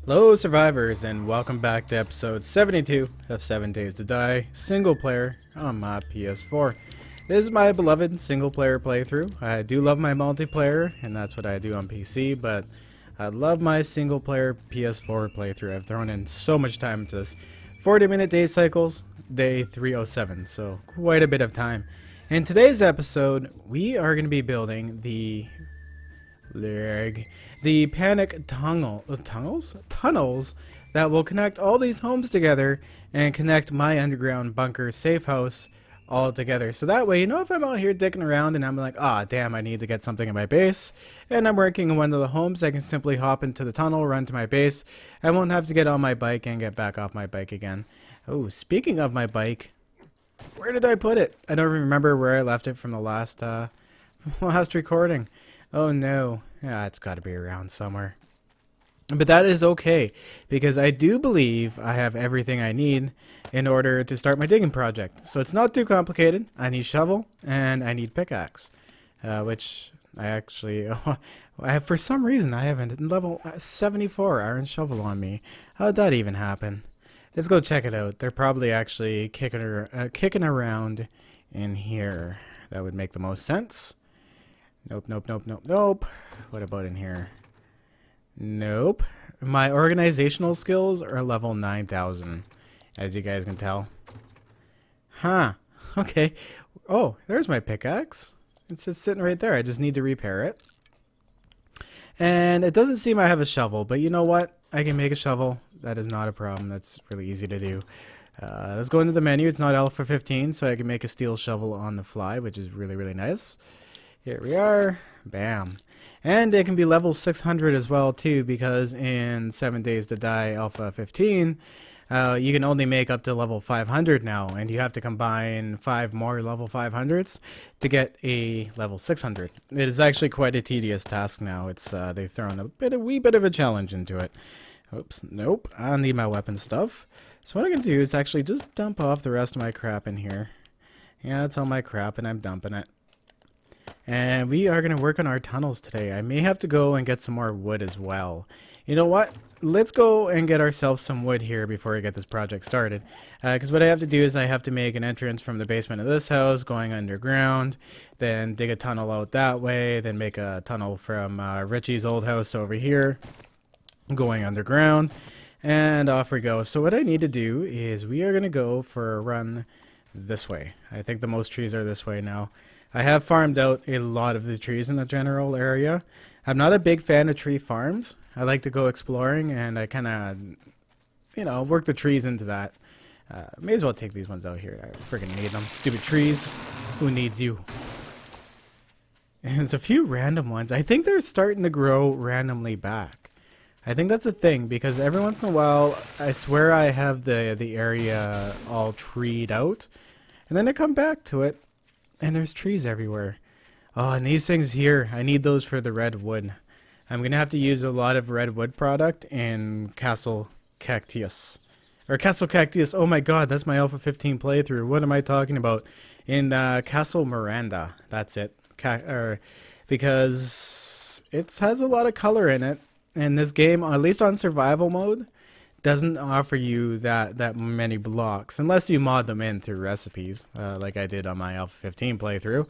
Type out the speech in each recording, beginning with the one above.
Hello survivors, and welcome back to episode 72 of 7 Days to Die single player on my PS4. This is my beloved single player playthrough. I do love my multiplayer, and that's what I do on PC, but I love my single player PS4 playthrough. I've thrown in so much time into this. 40-minute day cycles, day 307, so quite a bit of time. In today's episode, we are going to be building the panic tunnels that will connect all these homes together and connect my underground bunker safe house all together. So that way, if I'm out here dicking around and I'm like, ah, damn, I need to get something in my base, and I'm working in one of the homes, I can simply hop into the tunnel, run to my base. I won't have to get on my bike and get back off my bike again. Oh, speaking of my bike, where did I put it? I don't remember where I left it from the last recording. Oh no, yeah, it's got to be around somewhere. But that is okay, because I do believe I have everything I need in order to start my digging project. So it's not too complicated. I need shovel and I need pickaxe, which I actually, for some reason, I have a level 74 iron shovel on me. How'd that even happen? Let's go check it out. They're probably actually kicking around in here. That would make the most sense. Nope, nope, nope, nope, nope. What about in here? Nope. My organizational skills are level 9,000, as you guys can tell. Huh. Okay. Oh, there's my pickaxe. It's just sitting right there. I just need to repair it. And it doesn't seem I have a shovel, but you know what? I can make a shovel. That is not a problem. That's really easy to do. Let's go into the menu. It's not Alpha 15, so I can make a steel shovel on the fly, which is really, really nice. Here we are. Bam. And it can be level 600 as well too, because in 7 Days to Die Alpha 15, you can only make up to level 500 now, and you have to combine 5 more level 500s to get a level 600. It is actually quite a tedious task now. It's they've thrown a wee bit of a challenge into it. Oops, nope. I need my weapon stuff. So what I'm gonna do is actually just dump off the rest of my crap in here. Yeah, that's all my crap, and I'm dumping it. And we are going to work on our tunnels today. I may have to go and get some more wood as well. You know what? Let's go and get ourselves some wood here before I get this project started. Because what I have to do is I have to make an entrance from the basement of this house going underground. Then dig a tunnel out that way. Then make a tunnel from Richie's old house over here going underground. And off we go. So what I need to do is we are going to go for a run this way. I think the most trees are this way now. I have farmed out a lot of the trees in the general area. I'm not a big fan of tree farms. I like to go exploring, and I kind of, work the trees into that. May as well take these ones out here. I freaking need them. Stupid trees. Who needs you? And there's a few random ones. I think they're starting to grow randomly back. I think that's a thing, because every once in a while, I swear I have the area all treed out, and then I come back to it, and there's trees everywhere. Oh, and these things here, I need those for the red wood. I'm going to have to use a lot of red wood product in Castle Cactus. Or Castle Cactus, oh my god, that's my Alpha 15 playthrough. What am I talking about? In Castle Miranda, that's it. Because it has a lot of color in it. And this game, at least on survival mode, doesn't offer you that many blocks unless you mod them in through recipes, like I did on my Alpha 15 playthrough.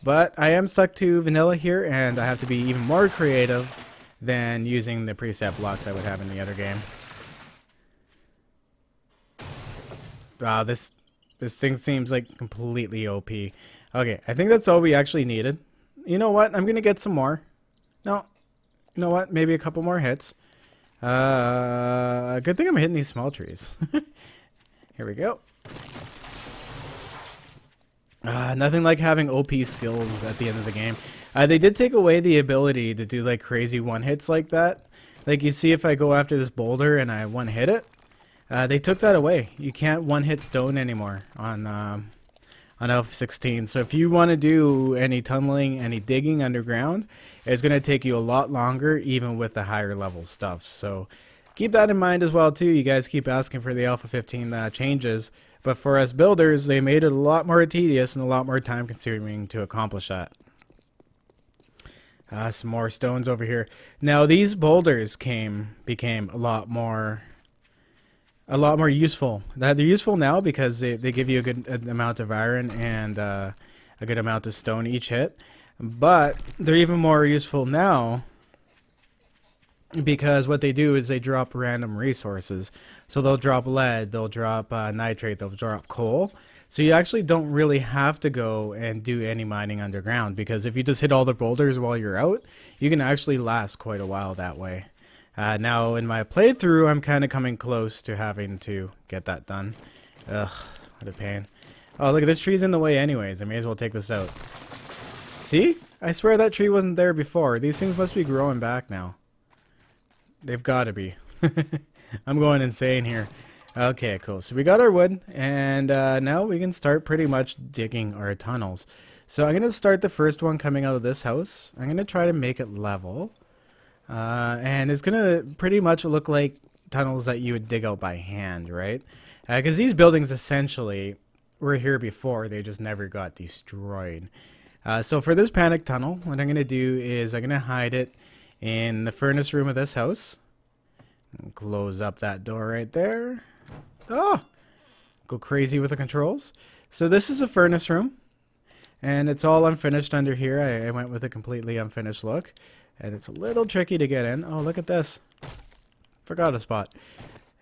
But I am stuck to vanilla here, and I have to be even more creative than using the preset blocks I would have in the other game. Wow, this thing seems like completely OP. Okay, I think that's all we actually needed. You know what? I'm gonna get some more. No, you know what? Maybe a couple more hits. Good thing I'm hitting these small trees. Here we go. Nothing like having OP skills at the end of the game. They did take away the ability to do like crazy one-hits like that. Like you see if I go after this boulder and I one-hit it, they took that away. You can't one-hit stone anymore on Alpha 16. So if you want to do any tunneling, any digging underground, it's going to take you a lot longer, even with the higher level stuff. So keep that in mind as well too. You guys keep asking for the Alpha 15 changes, but for us builders, they made it a lot more tedious and a lot more time consuming to accomplish that. Some more stones over here. Now these boulders became a lot more useful. They're useful now because they give you a good amount of iron and a good amount of stone each hit. But they're even more useful now because what they do is they drop random resources. So they'll drop lead, they'll drop nitrate, they'll drop coal. So you actually don't really have to go and do any mining underground, because if you just hit all the boulders while you're out, you can actually last quite a while that way. Now in my playthrough, I'm kind of coming close to having to get that done. Ugh, what a pain. Oh, look, this tree's in the way anyways. I may as well take this out. See? I swear that tree wasn't there before. These things must be growing back now. They've got to be. I'm going insane here. Okay, cool. So we got our wood, and now we can start pretty much digging our tunnels. So I'm going to start the first one coming out of this house. I'm going to try to make it level. And it's going to pretty much look like tunnels that you would dig out by hand, right? Because these buildings essentially were here before. They just never got destroyed. So for this panic tunnel, what I'm going to do is I'm going to hide it in the furnace room of this house. Close up that door right there. Oh! Go crazy with the controls. So this is a furnace room. And it's all unfinished under here. I went with a completely unfinished look. And it's a little tricky to get in. Oh, look at this. Forgot a spot.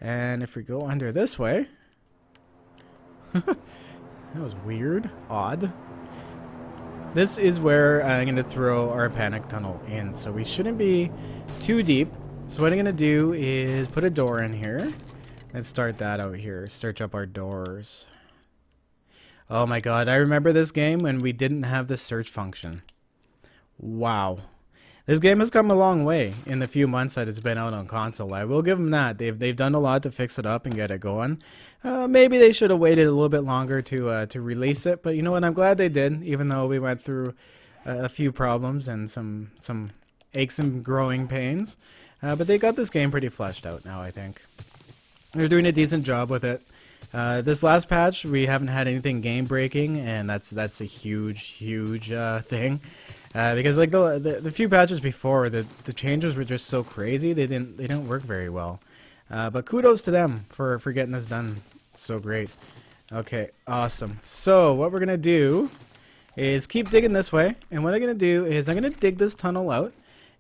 And if we go under this way... that was weird. Odd. This is where I'm going to throw our panic tunnel in. So we shouldn't be too deep. So what I'm going to do is put a door in here. Let's start that out here. Search up our doors. Oh my god, I remember this game when we didn't have the search function. Wow. This game has come a long way in the few months that it's been out on console. I will give them that. They've done a lot to fix it up and get it going. Maybe they should have waited a little bit longer to release it, but you know what? I'm glad they did, even though we went through a few problems and some aches and growing pains. But they got this game pretty fleshed out now, I think. They're doing a decent job with it. This last patch, we haven't had anything game breaking, and that's a huge thing. Because like the few patches before, the changes were just so crazy, they didn't work very well. But kudos to them for getting this done so great. Okay, awesome. So what we're gonna do is keep digging this way, and what I'm gonna do is I'm gonna dig this tunnel out,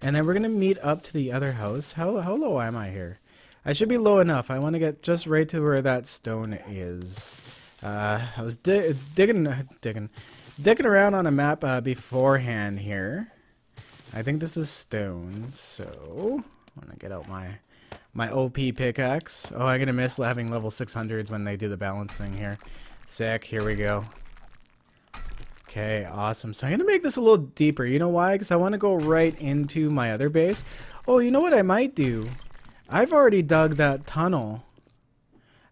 and then we're gonna meet up to the other house. How low am I here? I should be low enough. I want to get just right to where that stone is. I was digging around on a map beforehand here. I think this is stone, so I'm gonna get out my OP pickaxe. Oh, I'm gonna miss having level 600s when they do the balancing here. Sick. Here we go. Okay, awesome. So I'm gonna make this a little deeper. You know why? Because I want to go right into my other base. Oh, you know what I might do? I've already dug that tunnel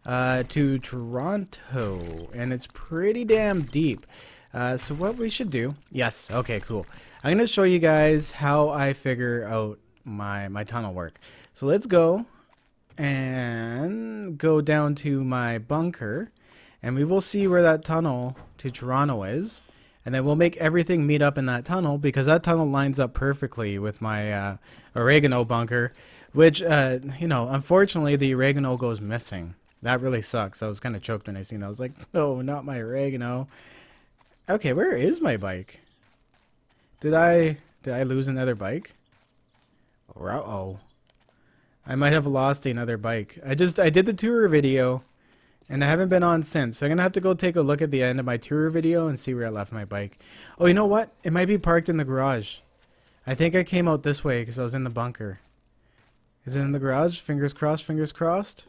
to Toronto, and it's pretty damn deep. So what we should do... Yes, okay, cool. I'm going to show you guys how I figure out my tunnel work. So let's go and go down to my bunker, and we will see where that tunnel to Toronto is. And then we'll make everything meet up in that tunnel, because that tunnel lines up perfectly with my oregano bunker. Which, you know, unfortunately the oregano goes missing. That really sucks. I was kind of choked when I seen that. I was like, no, not my oregano. Okay, where is my bike? Did I lose another bike? Uh-oh. I might have lost another bike. I did the tour video, and I haven't been on since. So I'm going to have to go take a look at the end of my tour video and see where I left my bike. Oh, you know what? It might be parked in the garage. I think I came out this way because I was in the bunker. Is it in the garage? Fingers crossed, fingers crossed.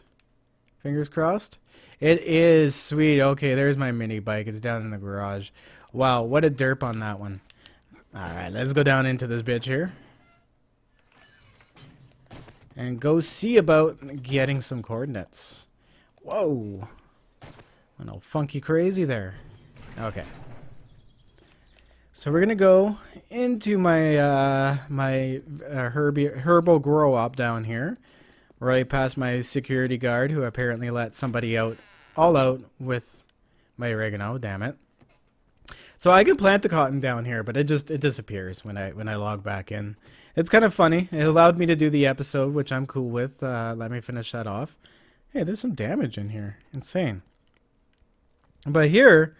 Fingers crossed. It is. Sweet. Okay, there's my mini bike. It's down in the garage. Wow, what a derp on that one. Alright, let's go down into this bitch here. And go see about getting some coordinates. Whoa. Went all funky crazy there. Okay. So we're gonna go into my herbal grow up down here, right past my security guard, who apparently let somebody out, all out with my oregano. Damn it! So I can plant the cotton down here, but it disappears when I log back in. It's kind of funny. It allowed me to do the episode, which I'm cool with. Let me finish that off. Hey, there's some damage in here. Insane. But here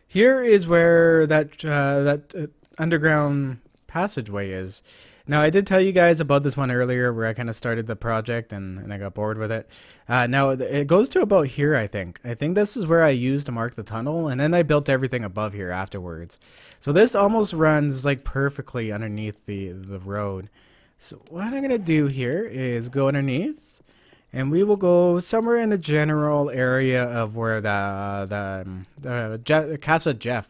is where that underground passageway is. Now, I did tell you guys about this one earlier where I kind of started the project and I got bored with it. Now, it goes to about here, I think. I think this is where I used to mark the tunnel, and then I built everything above here afterwards. So this almost runs like perfectly underneath the road. So what I'm going to do here is go underneath, and we will go somewhere in the general area of where the Casa Jeff.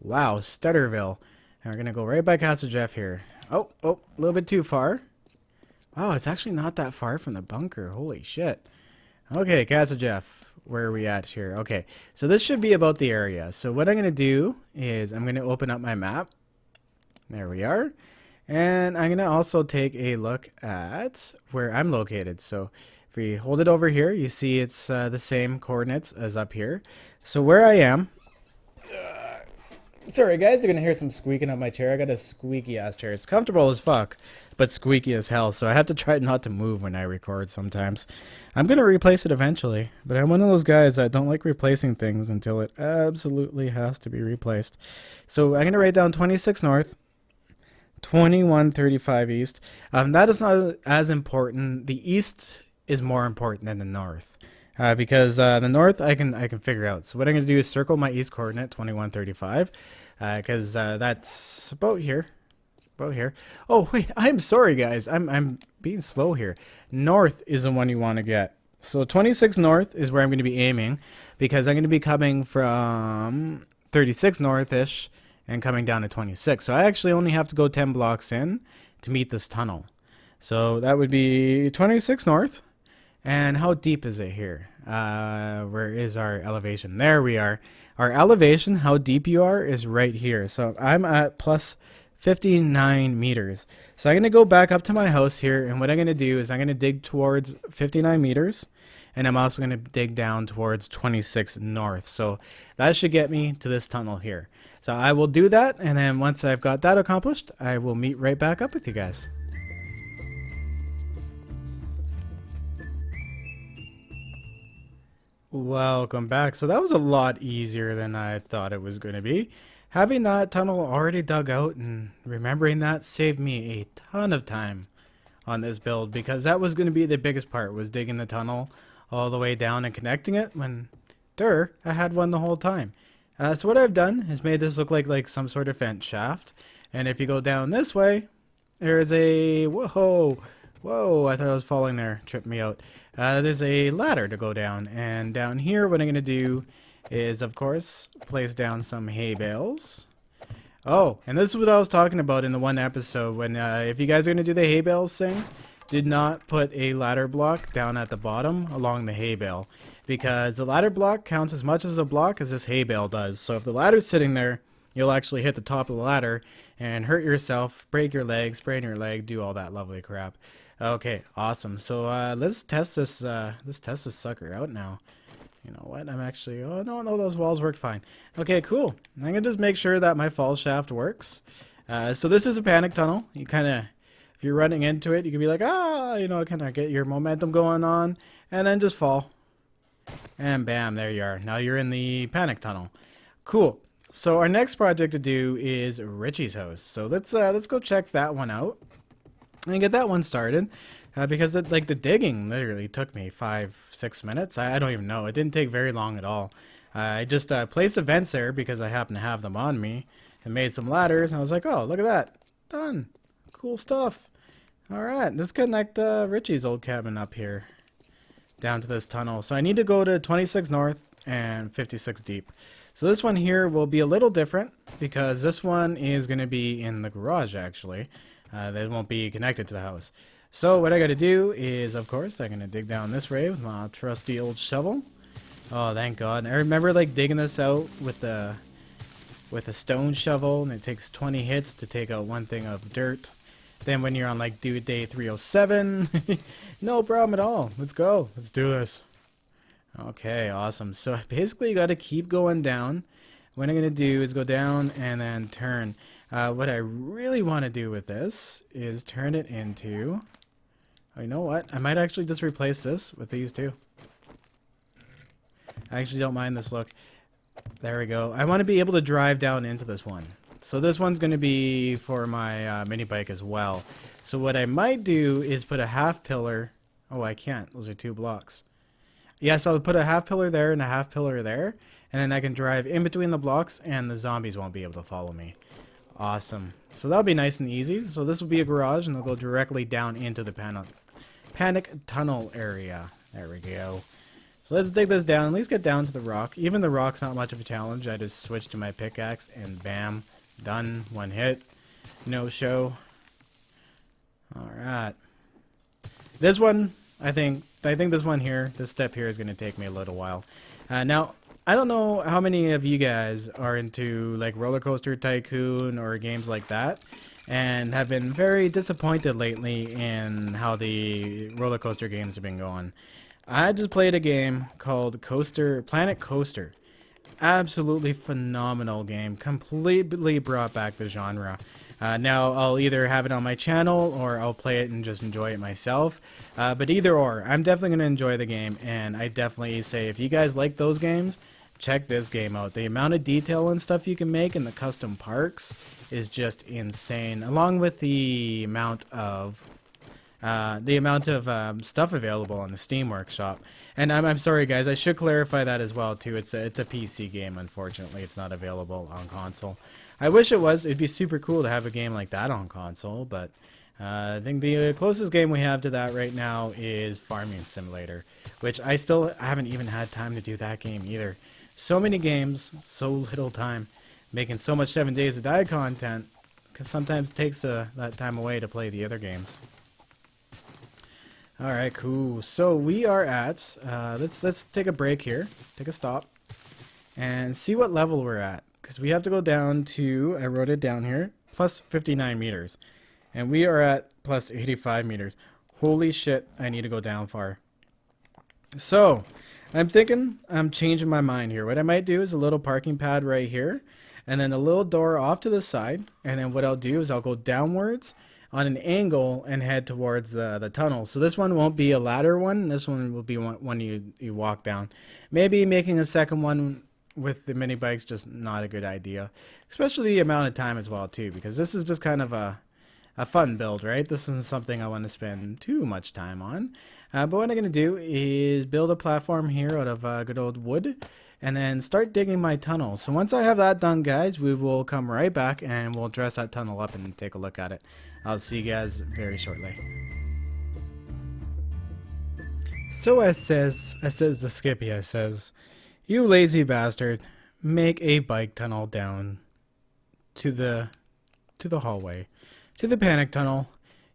Wow, Stutterville. And we're going to go right by Casa Jeff here. Oh, a little bit too far. Oh, it's actually not that far from the bunker. Holy shit. Okay, Casa Jeff. Where are we at here? Okay, so this should be about the area. So what I'm going to do is I'm going to open up my map. There we are. And I'm going to also take a look at where I'm located. So if we hold it over here, you see it's the same coordinates as up here. So where I am... Sorry guys, you're gonna hear some squeaking on my chair. I got a squeaky ass chair. It's comfortable as fuck, but squeaky as hell, so I have to try not to move when I record sometimes. I'm gonna replace it eventually, but I'm one of those guys that don't like replacing things until it absolutely has to be replaced. So I'm gonna write down 26 north, 2135 east. That is not as important. The east is more important than the north. Because the north I can figure out. So what I'm going to do is circle my east coordinate 2135, because that's about here. Oh wait, I'm sorry guys. I'm being slow here. North is the one you want to get. So 26 north is where I'm going to be aiming, because I'm going to be coming from 36 north-ish and coming down to 26. So I actually only have to go 10 blocks in to meet this tunnel. So that would be 26 north. And how deep is it here? Where is our elevation? There we are. Our elevation, how deep you are, is right here. So I'm at plus 59 meters. So I'm going to go back up to my house here. And what I'm going to do is I'm going to dig towards 59 meters. And I'm also going to dig down towards 26 north. So that should get me to this tunnel here. So I will do that. And then once I've got that accomplished, I will meet right back up with you guys. Welcome back. So that was a lot easier than I thought it was going to be. Having that tunnel already dug out and remembering that saved me a ton of time on this build, because that was going to be the biggest part, was digging the tunnel all the way down and connecting it when, I had one the whole time. So what I've done is made this look like some sort of vent shaft. And if you go down this way, there's a, whoa, I thought I was falling there, tripped me out. There's a ladder to go down, and down here what I'm going to do is, of course, place down some hay bales. Oh, and this is what I was talking about in the one episode, when if you guys are going to do the hay bales thing, did not put a ladder block down at the bottom along the hay bale, because the ladder block counts as much as a block as this hay bale does. So if the ladder's sitting there, you'll actually hit the top of the ladder and hurt yourself, break your leg, sprain your leg, do all that lovely crap. Okay, awesome. So let's test this sucker out now. You know what? I'm actually, oh no, those walls work fine. Okay, cool. I'm gonna just make sure that my fall shaft works. So this is a panic tunnel. You kind of, if you're running into it, you can be like, you know, kind of get your momentum going on, and then just fall. And bam, there you are. Now you're in the panic tunnel. Cool. So our next project to do is Richie's house. So let's go check that one out and get that one started, because the digging literally took me 5-6 minutes. I don't even know. It didn't take very long at all. I just placed the vents there because I happen to have them on me, and made some ladders, and I was like, oh, look at that, done. Cool stuff. All right, let's connect Richie's old cabin up here down to this tunnel. So I need to go to 26 north and 56 deep. So this one here will be a little different, because this one is going to be in the garage actually. They won't be connected to the house. So what I got to do is, of course, I'm going to dig down this way with my trusty old shovel. Oh, thank God. I remember digging this out with a stone shovel, and it takes 20 hits to take out one thing of dirt. Then when you're on day 307, no problem at all. Let's go. Let's do this. Okay, awesome. So basically you got to keep going down what I'm going to do is go down and then turn. What I really want to do with this is turn it into... Oh, you know what? I might actually just replace this with these two. I actually don't mind this look. There we go. I want to be able to drive down into this one. So this one's going to be for my mini bike as well. So what I might do is put a half pillar. Oh, I can't. Those are 2 blocks. Yes, I'll put a half pillar there and a half pillar there. And then I can drive in between the blocks and the zombies won't be able to follow me. Awesome. So that'll be nice and easy. So this will be a garage and it'll go directly down into the panic tunnel area. There we go. So let's dig this down. At least get down to the rock. Even the rock's not much of a challenge. I just switch to my pickaxe and bam. Done. 1 hit. No show. Alright. This one, I think this one here, this step here is going to take me a little while. Now, I don't know how many of you guys are into like Roller Coaster Tycoon or games like that and have been very disappointed lately in how the roller coaster games have been going. I just played a game called Planet Coaster. Absolutely phenomenal game. Completely brought back the genre. Now, I'll either have it on my channel or I'll play it and just enjoy it myself. But either or, I'm definitely going to enjoy the game. And I definitely say if you guys like those games, check this game out. The amount of detail and stuff you can make in the custom parks is just insane. Along with the amount of stuff available on the Steam Workshop. And I'm sorry guys, I should clarify that as well too. It's a PC game, unfortunately. It's not available on console. I wish it was. It'd be super cool to have a game like that on console, but I think the closest game we have to that right now is Farming Simulator, which I haven't even had time to do that game either. So many games, so little time, making so much 7 Days to Die content, because sometimes it takes that time away to play the other games. Alright, cool. So we are at, let's take a break here, take a stop, and see what level we're at. Because we have to go down to, I wrote it down here, plus 59 meters. And we are at plus 85 meters. Holy shit, I need to go down far. So, I'm thinking I'm changing my mind here. What I might do is a little parking pad right here, and then a little door off to the side. And then what I'll do is I'll go downwards on an angle and head towards the tunnel. So this one won't be a ladder one. This one will be one you walk down. Maybe making a second one with the mini bikes just not a good idea, especially the amount of time as well too, because this is just kind of a fun build, right? This isn't something I want to spend too much time on, but what I'm going to do is build a platform here out of good old wood and then start digging my tunnel. So once I have that done guys, we will come right back and we'll dress that tunnel up and take a look at it. I'll see you guys very shortly. So I says to Skippy, I says, "You lazy bastard, make a bike tunnel down to the hallway, to the panic tunnel,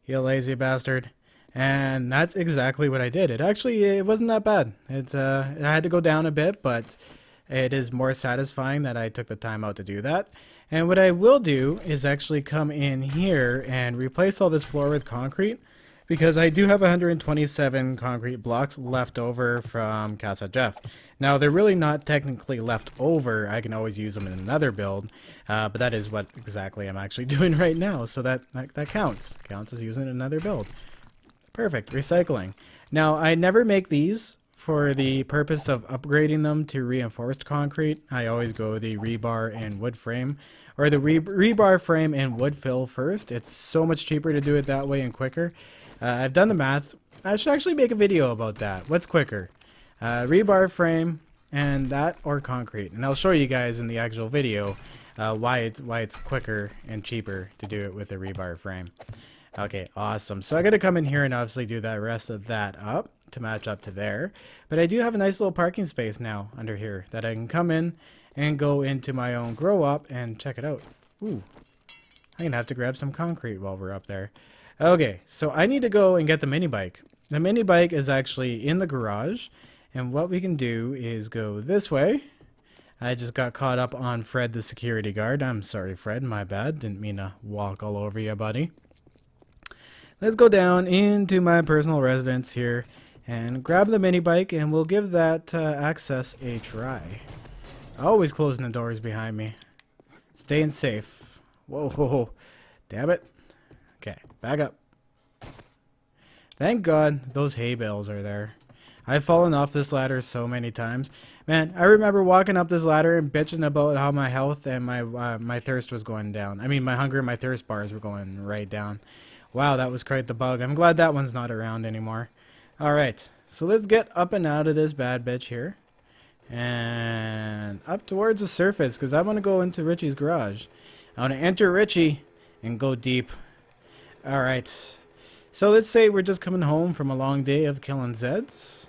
you lazy bastard." And that's exactly what I did. It wasn't that bad. I had to go down a bit, but it is more satisfying that I took the time out to do that. And what I will do is actually come in here and replace all this floor with concrete, because I do have 127 concrete blocks left over from Casa Jeff. Now, they're really not technically left over. I can always use them in another build, but that is what exactly I'm actually doing right now, so that counts. Counts as using another build. Perfect. Recycling. Now, I never make these for the purpose of upgrading them to reinforced concrete. I always go the rebar and wood frame, or the rebar frame and wood fill first. It's so much cheaper to do it that way and quicker. I've done the math. I should actually make a video about that. What's quicker? Rebar frame and that, or concrete? And I'll show you guys in the actual video why it's quicker and cheaper to do it with a rebar frame. Okay, awesome. So I got to come in here and obviously do that rest of that up to match up to there. But I do have a nice little parking space now under here that I can come in and go into my own grow up and check it out. Ooh, I'm gonna have to grab some concrete while we're up there. Okay, so I need to go and get the mini bike. The mini bike is actually in the garage, and what we can do is go this way. I just got caught up on Fred the security guard. I'm sorry, Fred, my bad. Didn't mean to walk all over you, buddy. Let's go down into my personal residence here and grab the mini bike, and we'll give that access a try. Always closing the doors behind me. Staying safe. Whoa, whoa, whoa. Damn it. Okay, back up. Thank God those hay bales are there. I've fallen off this ladder so many times. Man, I remember walking up this ladder and bitching about how my health and my thirst was going down. I mean, my hunger and my thirst bars were going right down. Wow, that was quite the bug. I'm glad that one's not around anymore. Alright, so let's get up and out of this bad bitch here. And up towards the surface, because I want to go into Richie's garage. I want to enter Richie and go deep. Alright, so let's say we're just coming home from a long day of killing Zeds.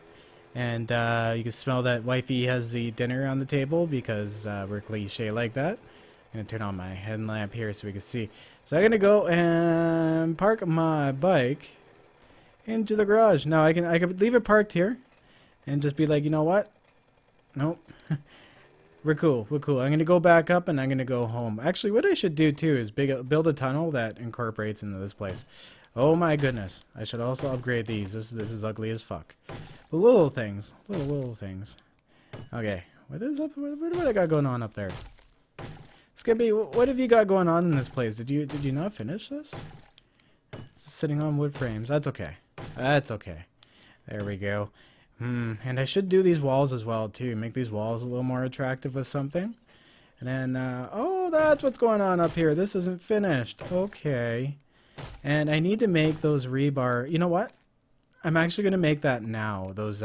And you can smell that wifey has the dinner on the table because we're cliche like that. I'm going to turn on my headlamp here so we can see. So I'm going to go and park my bike into the garage. Now I can leave it parked here and just be like, you know what? Nope. We're cool. We're cool. I'm going to go back up and I'm going to go home. Actually, what I should do too is build a tunnel that incorporates into this place. Oh my goodness. I should also upgrade these. This is ugly as fuck. The little things. Little things. Okay. What is up? What I got going on up there? Skippy, what have you got going on in this place? Did you not finish this? It's just sitting on wood frames. That's okay. That's okay. There we go. And I should do these walls as well too. Make these walls a little more attractive with something. And then, oh, that's what's going on up here. This isn't finished. Okay. And I need to make those rebar. You know what? I'm actually going to make that now. Those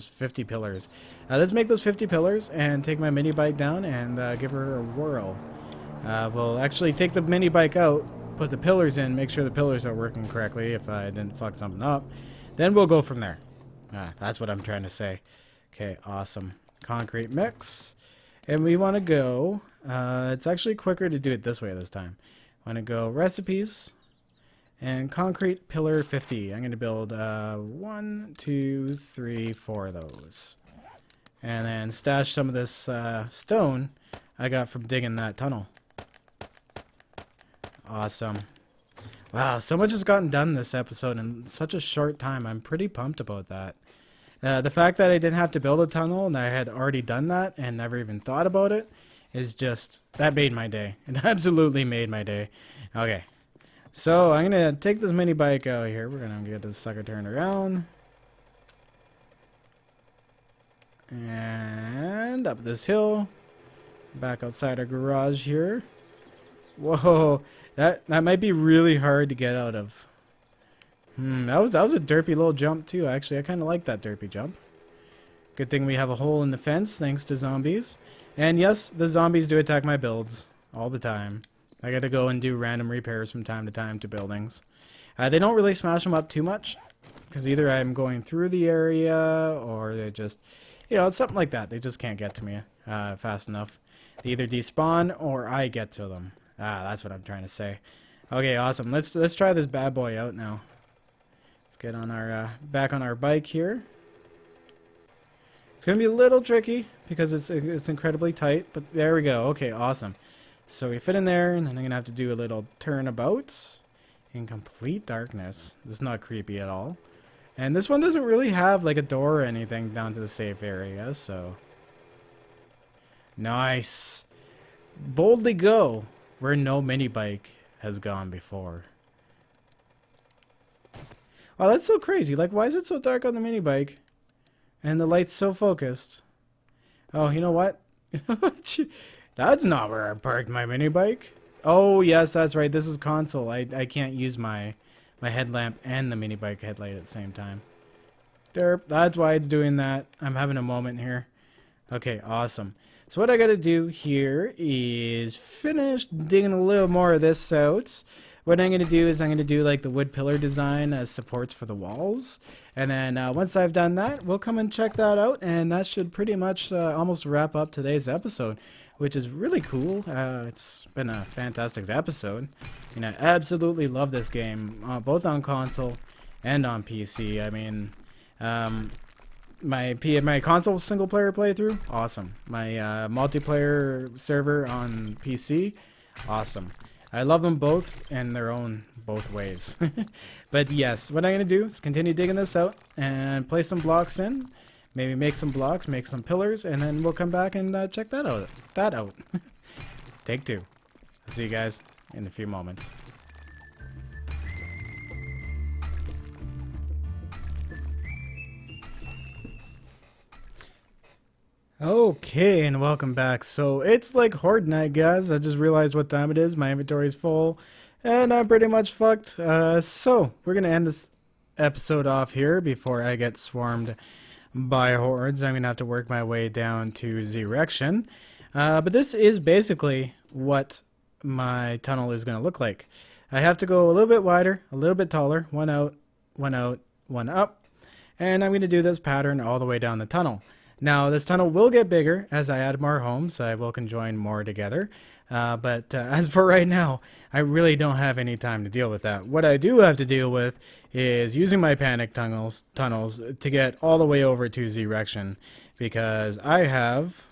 50 pillars. Let's make those 50 pillars and take my mini bike down and give her a whirl. We'll actually take the mini bike out, put the pillars in, make sure the pillars are working correctly if I didn't fuck something up. Then we'll go from there. That's what I'm trying to say. Okay, awesome. Concrete mix. And we want to go, it's actually quicker to do it this way this time. I want to go recipes and concrete pillar 50. I'm going to build 1, 2, 3, 4 of those. And then stash some of this stone I got from digging that tunnel. Awesome. Wow, so much has gotten done this episode in such a short time. I'm pretty pumped about that. The fact that I didn't have to build a tunnel and I had already done that and never even thought about it is just, that made my day. It absolutely made my day. Okay, so I'm going to take this mini bike out here. We're going to get this sucker turned around. And up this hill. Back outside our garage here. Whoa, that might be really hard to get out of. That was a derpy little jump too. Actually, I kind of like that derpy jump. Good thing we have a hole in the fence thanks to zombies. And yes, the zombies do attack my builds all the time. I gotta go and do random repairs from time to time to buildings. They don't really smash them up too much because either I'm going through the area or they just, you know, it's something like that. They just can't get to me fast enough. They either despawn or I get to them. That's what I'm trying to say. Okay, awesome. Let's try this bad boy out now. Let's get on our back on our bike here. It's gonna be a little tricky because it's incredibly tight, but there we go. Okay, awesome. So we fit in there, and then I'm gonna have to do a little turnabout in complete darkness. This is not creepy at all. And this one doesn't really have like a door or anything down to the safe area, so nice. Boldly go where no mini bike has gone before. Wow, that's so crazy. Like, why is it so dark on the mini bike? And the light's so focused. Oh, you know what? That's not where I parked my mini bike. Oh, yes, that's right. This is console. I can't use my headlamp and the mini bike headlight at the same time. Derp. That's why it's doing that. I'm having a moment here. Okay, awesome. So what I gotta do here is finish digging a little more of this out. What I'm gonna do is I'm gonna do like the wood pillar design as supports for the walls. And then once I've done that, we'll come and check that out. And that should pretty much almost wrap up today's episode, which is really cool. It's been a fantastic episode. And I absolutely love this game, both on console and on PC. I mean, my console single player playthrough, awesome. My multiplayer server on PC, awesome. I love them both in their own both ways. But yes, what I'm going to do is continue digging this out and place some blocks in. maybe make some blocks, make some pillars, and then we'll come back and check that out. Take two. I'll see you guys in a few moments. Okay, and welcome back. So it's like Horde night, guys. I just realized what time it is. My inventory is full, and I'm pretty much fucked. So we're gonna end this episode off here before I get swarmed by hordes. I'm gonna have to work my way down to Zerection. But this is basically what my tunnel is gonna look like. I have to go a little bit wider, a little bit taller, one out, one out, one up, and I'm gonna do this pattern all the way down the tunnel. Now, this tunnel will get bigger as I add more homes. I will conjoin more together. But as for right now, I really don't have any time to deal with that. What I do have to deal with is using my panic tunnels to get all the way over to Zerection, because I have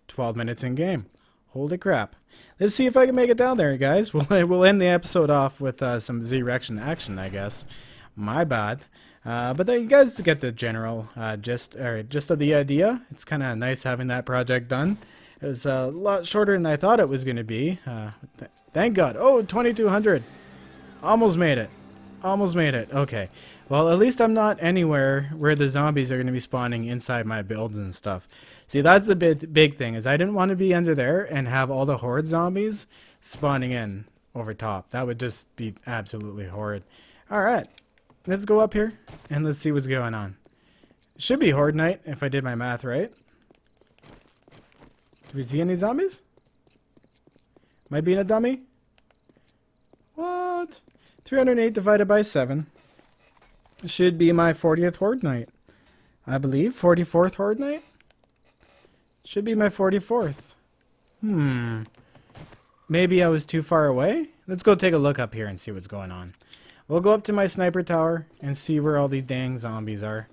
12 minutes in game. Holy crap. Let's see if I can make it down there, guys. We'll end the episode off with some Zerection action, I guess. My bad. But then you guys get the general gist of the idea. It's kind of nice having that project done. It was a lot shorter than I thought it was going to be. Thank God. Oh, 2200. Almost made it. Almost made it. Okay. Well, at least I'm not anywhere where the zombies are going to be spawning inside my builds and stuff. See, that's the big thing, is I didn't want to be under there and have all the horde zombies spawning in over top. That would just be absolutely horrid. All right. Let's go up here and let's see what's going on. It should be horde night if I did my math right. Do we see any zombies? Am I being a dummy? What? 308 divided by 7. Should be my 40th horde night. I believe 44th horde night? Should be my 44th. Maybe I was too far away? Let's go take a look up here and see what's going on. We'll go up to my sniper tower and see where all these dang zombies are.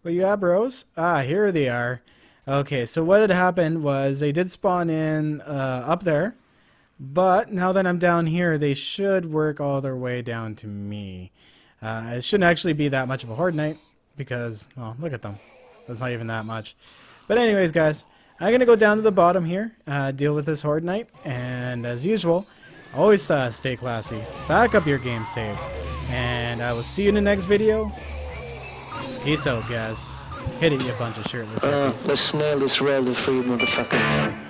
Where you at, bros? Ah, here they are. Okay, so what had happened was they did spawn in up there. But now that I'm down here, they should work all their way down to me. It shouldn't actually be that much of a horde night because, well, look at them. That's not even that much. But anyways, guys, I'm going to go down to the bottom here, deal with this horde night. And as usual, always stay classy. Back up your game saves. And I will see you in the next video. Peace out, guys. Hit it, you bunch of shirtless hippies. Let's nail this rally free, motherfucker.